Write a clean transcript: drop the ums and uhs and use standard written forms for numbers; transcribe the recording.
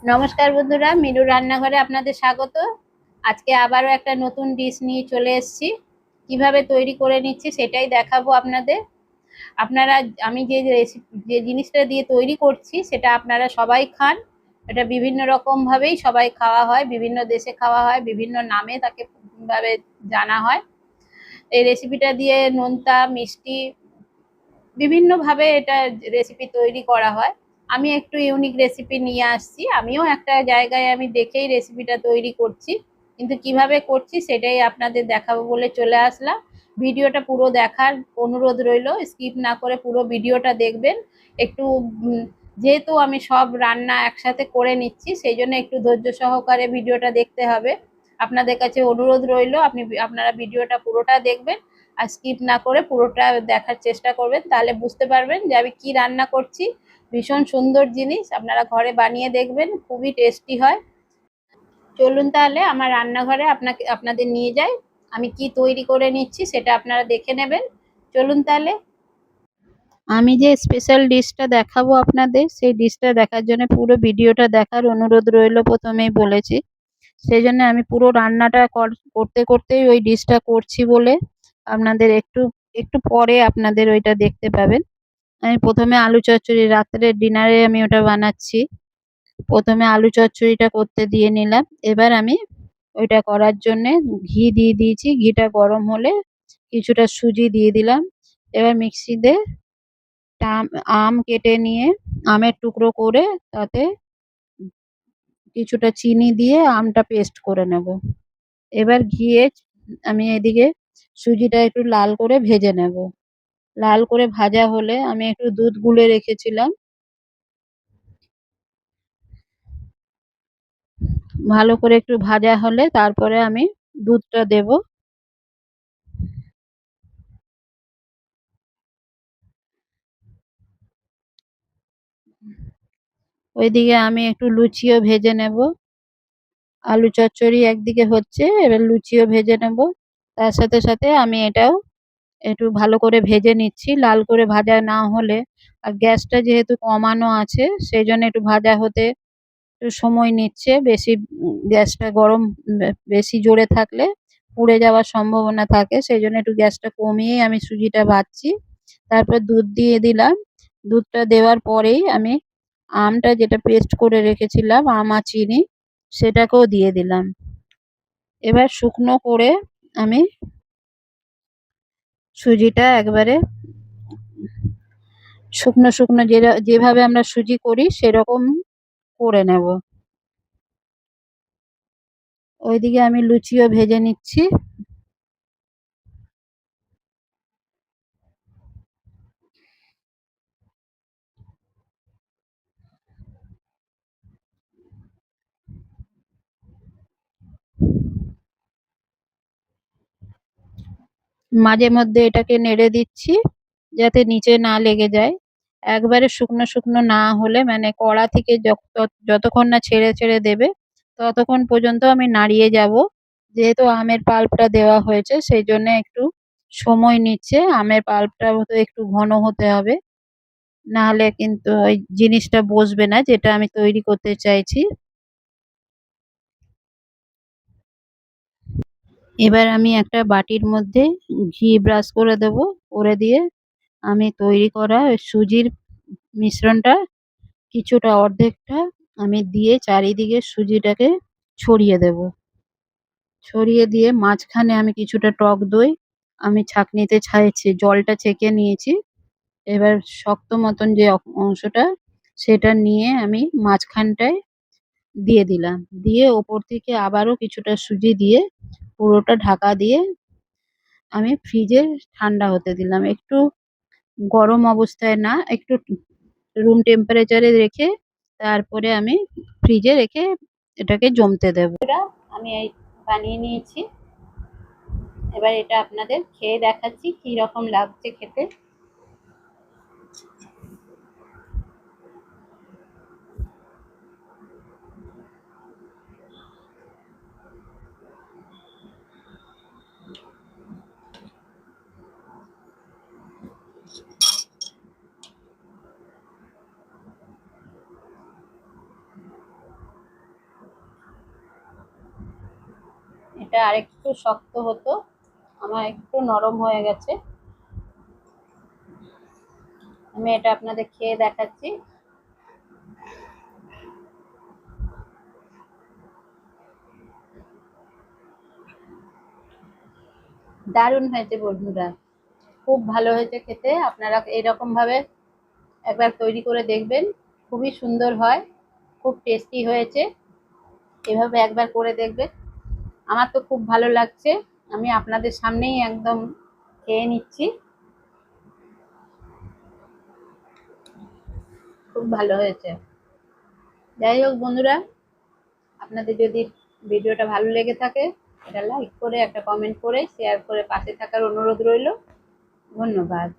নমস্কার বন্ধুরা, মিনু রান্নাঘরে আপনাদের স্বাগত। আজকে আবারও একটা নতুন ডিশ নিয়ে চলে এসেছি। কিভাবে তৈরি করে নিচ্ছি সেটাই দেখাবো আপনাদের। আপনারা, আমি যে জিনিসটা দিয়ে তৈরি করছি সেটা আপনারা সবাই খান। এটা বিভিন্ন রকম ভাবেই সবাই খাওয়া হয়, বিভিন্ন দেশে খাওয়া হয়, বিভিন্ন নামে তাকে ভাবে জানা হয়। এই রেসিপিটা দিয়ে নোনতা মিষ্টি বিভিন্ন ভাবে এটা রেসিপি তৈরি করা হয়। আমি একটু ইউনিক রেসিপি নিয়ে আসছি, আমিও একটা জায়গায় আমি দেখেই রেসিপিটা তৈরি করছি, কিন্তু কিভাবে করছি সেটাই আপনাদের দেখাবো বলে চলে আসলাম। ভিডিওটা পুরো দেখার অনুরোধ রইল, স্কিপ না করে পুরো ভিডিওটা দেখবেন। একটু যেহেতু আমি সব রান্না একসাথে করে নিচ্ছি, সেই জন্য একটু ধৈর্য সহকারে ভিডিওটা দেখতে হবে। আপনাদের কাছে অনুরোধ রইল, আপনারা ভিডিওটা পুরোটা দেখবেন আর স্কিপ না করে পুরোটা দেখার চেষ্টা করবেন, তাহলে বুঝতে পারবেন যে আমি কি রান্না করছি। ভীষণ সুন্দর জিনিস, আপনারা ঘরে বানিয়ে দেখবেন, খুবই টেস্টি হয়। চলুন তাহলে আমার রান্নাঘরে আপনাদের নিয়ে যাই, আমি কি তৈরি করে নিচ্ছি সেটা আপনারা দেখে নেবেন। চলুন তাহলে। আমি যে স্পেশাল ডিশটা দেখাবো আপনাদের, সেই ডিশটা দেখার জন্য পুরো ভিডিওটা দেখার অনুরোধ রইল, প্রথমেই বলেছি। সেই জন্য আমি পুরো রান্নাটা করতে করতেই ওই ডিশটা করছি বলে আপনাদের একটু একটু পরে আপনাদের ওইটা দেখতে পাবেন। আমি প্রথমে আলু চচ্চড়ি, রাত্রের ডিনারে আমি ওটা বানাচ্ছি। প্রথমে আলু চচ্চড়িটা করতে দিয়ে নিলাম। এবার আমি ওইটা করার জন্যে ঘি দিয়ে দিয়েছি। ঘিটা গরম হলে কিছুটা সুজি দিয়ে দিলাম। এবার মিক্সিতে আম কেটে নিয়ে আমের টুকরো করে তাতে কিছুটা চিনি দিয়ে আমটা পেস্ট করে নেব। এবার ঘিয়ে আমি এদিকে সুজিটা একটু লাল করে ভেজে নেব। লাল করে ভাজা হলে আমি একটু দুধ গুলে রেখেছিলাম, ভালো করে একটু ভাজা হলে তারপরে আমি দুধটা দেব। ওইদিকে আমি একটু লুচিও ভেজে নেব। আলু চচ্চড়ি একদিকে হচ্ছে, এবার লুচিও ভেজে নেব। তার সাথে সাথে আমি এটাও একটু ভালো করে ভেজে নিচ্ছি, লাল করে ভাজা না হলে। আর গ্যাসটা যেহেতু কমানো আছে, সেই জন্য একটু ভাজা হতে একটু সময় নিচ্ছে। বেশি গ্যাসটা গরম বেশি জোরে থাকলে পুড়ে যাওয়ার সম্ভাবনা থাকে, সেই জন্য একটু গ্যাসটা কমিয়েই আমি সুজিটা ভাজছি। তারপর দুধ দিয়ে দিলাম। দুধটা দেওয়ার পরেই আমি আমটা যেটা পেস্ট করে রেখেছিলাম, আম আর চিনি, সেটাকেও দিয়ে দিলাম। এবার শুকনো করে আমি সুজিটা একবারে শুকনো শুকনো যেভাবে আমরা সুজি করি সেরকম করে নেব। ওইদিকে আমি লুচিও ভেজে নিচ্ছি। মাঝে মধ্যে এটাকে নেড়ে দিচ্ছি যাতে নিচে না লেগে যায়। একবারে শুকনো শুকনো না হলে, মানে কড়া থেকে যতক্ষণ না ছেড়ে ছেড়ে দেবে ততক্ষণ পর্যন্ত আমি নাড়িয়ে যাব। যেহেতু আমের পাল্পটা দেওয়া হয়েছে সেই জন্য একটু সময় নিচ্ছে। আমের পাল্পটা তো একটু ঘন হতে হবে, না হলে কিন্তু ওই জিনিসটা বসবে না যেটা আমি তৈরি করতে চাইছি। এবার আমি একটা বাটির মধ্যে ঘি ব্রাশ করে দেব। করে দিয়ে আমি তৈরি করা ওই সুজির মিশ্রণটা কিছুটা, অর্ধেকটা আমি দিয়ে চারিদিকে সুজিটাকে ছড়িয়ে দেব। ছড়িয়ে দিয়ে মাঝখানে আমি কিছুটা টক দই আমি ছাঁকনিতে জলটা ছেঁকে নিয়েছি। এবার শক্ত মতন যে অংশটা, সেটা নিয়ে আমি মাঝখানটায় দিয়ে দিলাম। দিয়ে ওপর থেকে আবারও কিছুটা সুজি দিয়ে পুরোটা ঢাকা দিয়ে আমি ফ্রিজে ঠান্ডা হতে দিলাম। একটু গরম অবস্থায় না, একটু রুম টেম্পারেচারে রেখে তারপরে আমি ফ্রিজে রেখে এটাকে জমতে দেব। আমি এই বানিয়ে নিয়েছি। এবার এটা আপনাদের খেয়ে দেখাচ্ছি কি রকম লাগছে খেতে। এটা আরেকটু শক্ত হতো, আমার একটু নরম হয়ে গেছে। আমি এটা আপনাদের খেয়ে দেখাচ্ছি। দারুণ হয়েছে বন্ধুরা, খুব ভালো হয়েছে খেতে। আপনারা এরকম ভাবে একবার তৈরি করে দেখবেন, খুবই সুন্দর হয়, খুব টেস্টি হয়েছে। এভাবে একবার করে দেখবেন। আমার তো খুব ভালো লাগছে, আমি আপনাদের সামনেই একদম খেয়ে নিচ্ছি। খুব ভালো হয়েছে। যাই হোক বন্ধুরা, আপনাদের যদি ভিডিওটা ভালো লেগে থাকে, এটা লাইক করে, একটা কমেন্ট করে, শেয়ার করে পাশে থাকার অনুরোধ রইল। ধন্যবাদ।